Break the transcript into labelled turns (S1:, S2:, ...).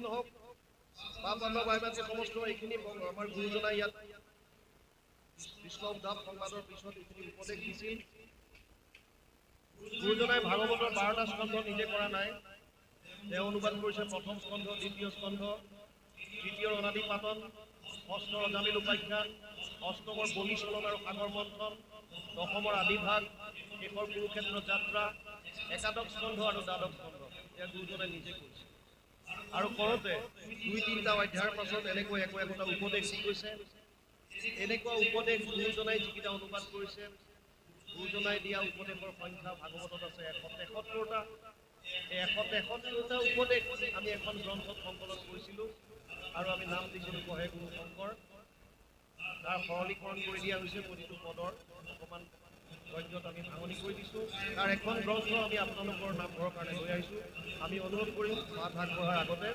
S1: নহওক বা পাণ্ডৱ ভাইমাতৃ সমস্ত এইখিনি আমাৰ গুৰুজনাই ইয়াত কৃষ্ণ উদ্ধাৱ সংবাদৰ পিছত এইখিনি উপদেশ দিছিল। গুৰুজনাই ভাগৱতৰ 12টা স্কন্ধ নিজে কৰা নাই, তেওঁ অনুবাদ কৰিছে প্ৰথম স্কন্ধ, দ্বিতীয় স্কন্ধ, তৃতীয় অনাদি পাতন, ষষ্ঠ অজামিল উপাখ্যান, অষ্টমৰ বলি চলন আৰু সাগৰ মন্থন, দশমৰ আদিভাগ, শেষৰ কুৰুক্ষেত্ৰ যাত্ৰা, একাদশ স্কন্ধ আৰু দ্বাদশ স্কন্ধ এয়া গুৰুজনাই নিজে কৰিছে। আৰু কৰোঁতে 2-3টা অধ্যায়ৰ পাছত এনেকৈ একোটা উপদেশ দি গৈছে। এনেকুৱা উপদেশ গুৰুজনাই যিকেইটা অনুবাদ কৰিছে, গুৰুজনাই দিয়া উপদেশৰ সংখ্যা ভাগৱতত আছে 173টা। এই 173টা উপদেশ আমি এখন গ্ৰন্থত সংকলন কৰিছিলোঁ আৰু আমি নাম দিছিলোঁ কহে গুৰু শংকৰ। তাৰ সৰলীকৰণ কৰি দিয়া হৈছে প্ৰতিটো পদৰ অকণমান গদ্যত আমি ভাঙনি কৰি দিছোঁ। তাৰ এখন গ্ৰন্থ আমি আপোনালোকৰ নামঘৰৰ কাৰণে লৈ আহিছোঁ। আমি অনুৰোধ কৰিম মাত আগবঢ়াৰ আগতে